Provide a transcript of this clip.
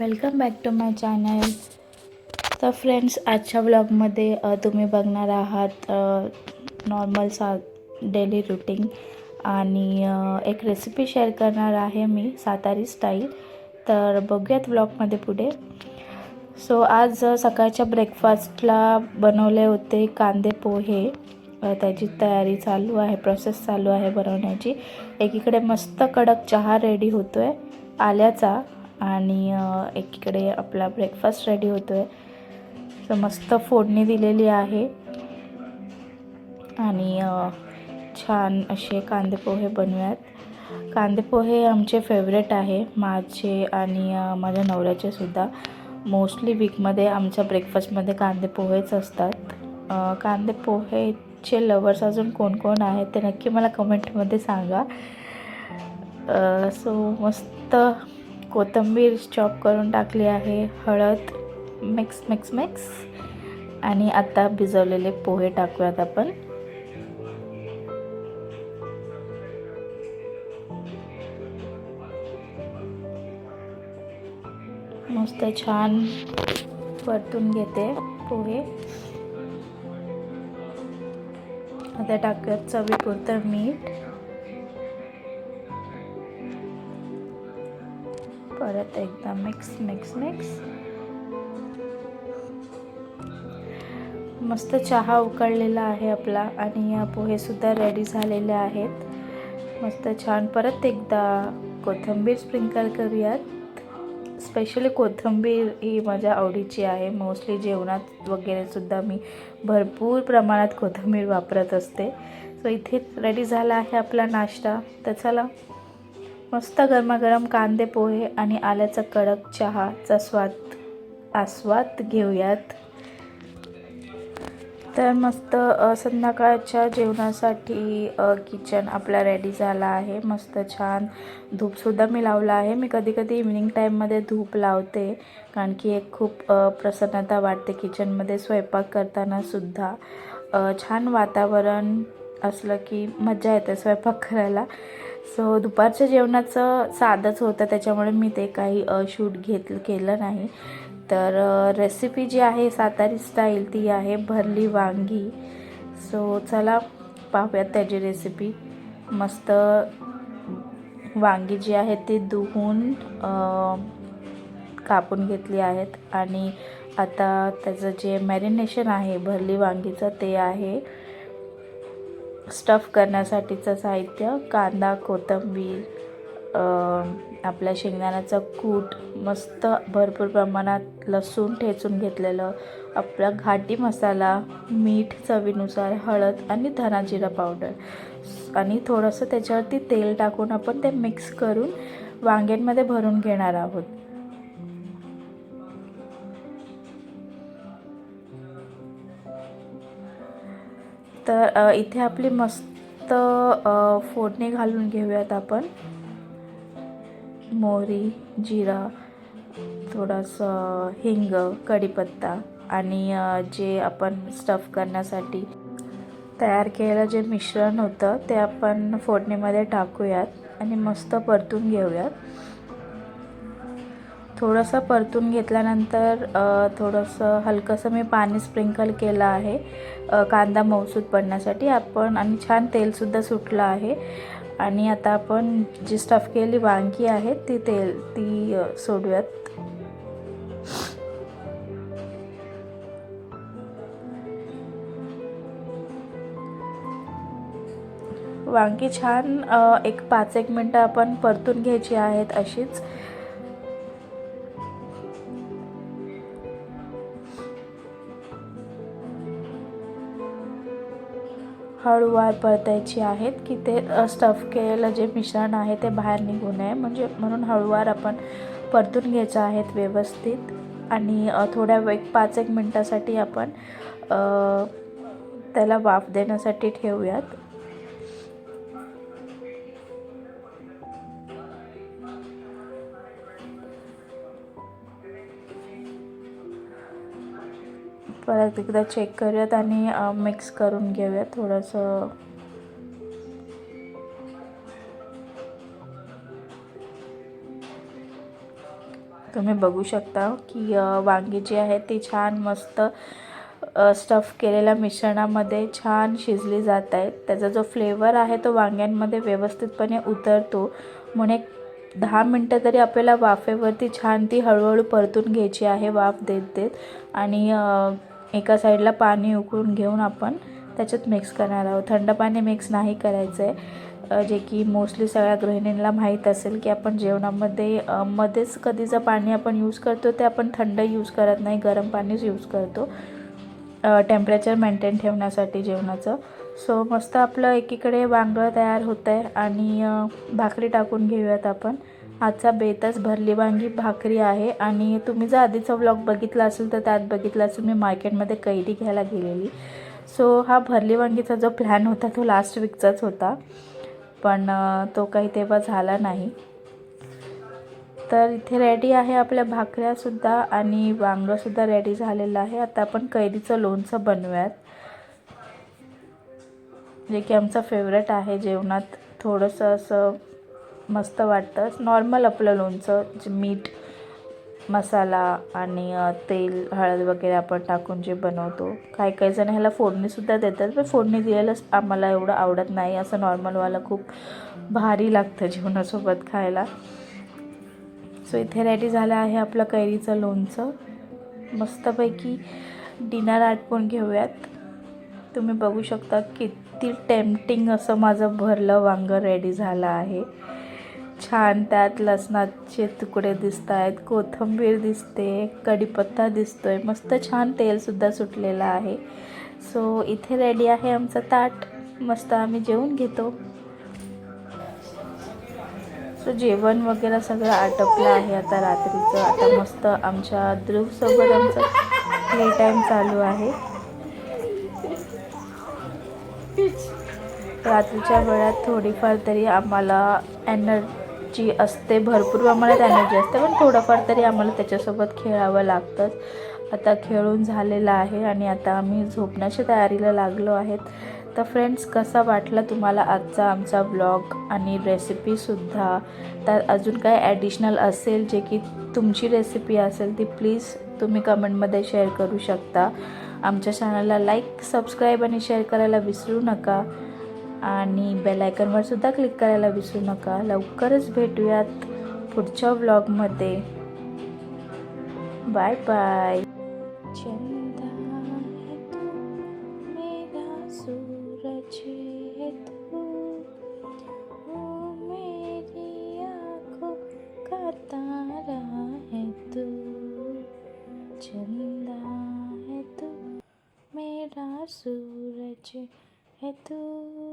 Welcome back to my channel. तर friends, आजच्या व्लॉगमध्ये तुम्ही बघणार आहात नॉर्मल डेली रुटीन आणि एक रेसिपी शेअर करणार आहे मी, सातारी स्टाईल. तर बघूयात व्लॉगमध्ये पुढे. सो आज सकाळच्या ब्रेकफास्टला बनवले होते कांदे पोहे. त्याची तयारी चालू आहे, प्रोसेस चालू आहे बनवण्याची. एकीकडे मस्त कडक चहा रेडी होतो आहे आल्याचा आणि एकीकडे आपला ब्रेकफास्ट रेडी होतो आहे. तर मस्त फोडणी दिलेली आहे आणि छान असे कांदे पोहे बनवूयात. कांदे पोहे आमचे फेवरेट आहे, माझे आणि माझ्या नवऱ्याचे सुद्धा. मोस्टली वीकमध्ये आमच्या ब्रेकफास्टमध्ये कांदे पोहेच असतात. कांदे पोहेचे लवर्स अजून कोण कोण आहेत ते नक्की मला कमेंटमध्ये सांगा. सो मस्त कोथिंबीर चॉप करून टाकली आहे, हळद, मिक्स मिक्स मिक्स आणि आता भिजवलेले पोहे टाकूयात आपण. मस्त छान परतून घेते पोहे. आता टाकूयात चवीपुरतं मीठ. परत एकदा मिक्स मिक्स मिक्स. मस्त चहा उकळलेला आहे आपला आणि पोहेसुद्धा रेडी झालेले आहेत. मस्त छान परत एकदा कोथिंबीर स्प्रिंकल करूयात. स्पेशली कोथिंबीर ही माझ्या आवडीची आहे. मोस्टली जेवणात वगैरेसुद्धा मी भरपूर प्रमाणात कोथिंबीर वापरत असते. सो इथे रेडी झाला आहे आपला नाश्ता. तर चला मस्त गरमागरम कांदे पोहे आणि आल्याचा कडक चहाचा आस्वाद घेऊयात. तर मस्त संध्याकाळच्या जेवणासाठी किचन आपला रेडी झाला आहे. मस्त छान धूपसुद्धा मी लावला आहे. मी कधी कधी इव्हनिंग टाईममध्ये धूप लावते, कारण की एक खूप प्रसन्नता वाटते किचनमध्ये स्वयंपाक करतानासुद्धा. छान वातावरण असलं की मजा येते स्वयंपाक करायला. सो दुपारच्या जेवणाचं साधंच होतं, त्याच्यामुळे मी ते काही शूट केलं नाही. तर रेसिपी जी आहे सातारी स्टाईल ती आहे भरली वांगी. सो चला पाहूयात त्याची रेसिपी. मस्त वांगी जी आहे ती धुवून कापून घेतली आहेत आणि आता त्याचं जे मॅरिनेशन आहे भरली वांगीचं ते आहे. स्टफ करण्यासाठीचं साहित्य: कांदा, कोथिंबीर, आपल्या शेंगदाण्याचा कूट, मस्त भरपूर प्रमाणात लसूण ठेचून घेतलेलं, आपला घाटी मसाला, मीठ चवीनुसार, हळद आणि धना जिरा पावडर आणि थोडंसं त्याच्यावरती तेल टाकून आपण ते मिक्स करून वांग्यांमध्ये भरून घेणार आहोत. तर इथे आपली मस्त फोडणी घालून घेऊयात आपण. मोहरी, जिरा, थोडंसं हिंग, कढीपत्ता आणि जे आपण स्टफ करण्यासाठी तयार केलेलं जे मिश्रण होतं ते आपण फोडणीमध्ये टाकूयात आणि मस्त परतून घेऊयात. थोडंसं परतून घेतल्यानंतर थोडंसं हलकंसं मी पाणी स्प्रिंकल केलं आहे कांदा मऊसूत पडण्यासाठी आपण, आणि छान तेलसुद्धा सुटलं आहे. आणि आता आपण जी स्टफ केलेली वांगी आहे ती सोडूयात. वांगी छान एक 5-1 मिनटं आपण परतून घ्यायची आहेत अशीच. हळूवार परतायची आहेत की ते स्टफ केलेलं जे मिश्रण आहे ते बाहेर निघू नये, म्हणून हळूवार आपण परतून घ्यायचं आहेत व्यवस्थित. आणि थोड्या 5-1 मिनटासाठी आपण त्याला वाफ देण्यासाठी ठेवूयात. परत एकदा चेक करूयात आणि मिक्स करून घेऊयात थोडंसं. तुम्ही बघू शकता की वांगी जी आहे ती छान मस्त स्टफ केलेल्या मिश्रणामध्ये छान शिजली जात आहेत. त्याचा जो फ्लेवर आहे तो वांग्यांमध्ये व्यवस्थितपणे उतरतो. म्हणून एक 10 मिनटं तरी आपल्याला वाफेवरती छान ती हळूहळू परतून घ्यायची आहे वाफ देत देत. आणि एका साईडला पाणी उकळून घेऊन आपण त्याच्यात मिक्स करणार आहोत. थंड पाणी मिक्स नाही करायचं आहे, जे की मोस्टली सगळ्या गृहिणींना माहीत असेल की आपण जेवणामध्ये मध्येच कधीचं पाणी आपण यूज करतो ते आपण थंड यूज करत नाही, गरम पाणीच यूज करतो टेम्परेचर मेंटेन ठेवण्यासाठी जेवणाचं. सो मस्त आपलं एकीकडे वांगं तयार होतं आहे आणि भाकरी टाकून घेऊयात आपण. आजचा बेतच भरली वांगी भाकरी आहे. आणि तुम्ही जर आधीचा व्लॉग बघितला असेल तर त्यात बघितलं असेल मी मार्केटमध्ये कैरी घ्यायला गेलेली. सो हा भरली वांगीचा जो प्लॅन होता तो लास्ट वीकचाच होता, पण तो काही तेव्हा झाला नाही. तर इथे रेडी आहे आपल्या भाकऱ्यासुद्धा आणि वांगंसुद्धा रेडी झालेलं आहे. आता आपण कैरीचं लोणचं बनवूयात, जे की आमचं फेवरेट आहे जेवणात. थोडंसं असं मस्त वाटतं. नॉर्मल आपलं लोणचं जे मीठ मसाला आणि तेल हळद वगैरे आपण टाकून जे बनवतो. काही काही जण ह्याला फोडणीसुद्धा देतात, पण फोडणी दिलेलंच आम्हाला एवढं आवडत नाही. असं नॉर्मलवाला खूप भारी लागतं जेवणासोबत खायला. सो इथे रेडी झालं आहे आपलं कैरीचं लोणचं. मस्तपैकी डिनर आटपून घेऊयात. तुम्ही बघू शकता किती टेम्पटिंग असं माझं भरलं वांगं रेडी झालं आहे. छान त्यात लसणाचे तुकडे दिसत आहेत, कोथिंबीर दिसते, कढीपत्ता दिसतोय, मस्त छान तेलसुद्धा सुटलेलं आहे. सो इथे रेडी आहे आमचं ताट. मस्त आम्ही जेवून घेतो. सो जेवण वगैरे सगळं आटपलं आहे आता रात्रीचं. आता मस्त आमच्या ध्रुवसोबत आमचं प्ले टाईम चालू आहे. रात्रीच्या वेळात थोडीफार तरी आम्हाला एनर्जी असते, भरपूर प्रमाणात एनर्जी असते, पण थोडंफार तरी आम्हाला त्याच्यासोबत खेळावं लागतंच. आता खेळून झालेलं आहे आणि आता आम्ही झोपण्याच्या तयारीला लागलो आहेत. तर फ्रेंड्स, कसा वाटला तुम्हाला आजचा आमचा व्लॉग आणि रेसिपीसुद्धा? तर अजून काय ॲडिशनल असेल जे की तुमची रेसिपी असेल ती प्लीज तुम्ही कमेंटमध्ये शेअर करू शकता. आमच्या चॅनलला लाईक, सबस्क्राईब आणि शेअर करायला विसरू नका. आणि बेल आयकॉनवर सुद्धा क्लिक करायला विसरू नका. लवकरच भेटूयात पुढच्या व्लॉगमध्ये. Bye bye. चंदा है तू, मेरा सूरज है तू, ओ मेरी आँखों का तारा है तू. चंदा है तू, मेरा सूरज है तू.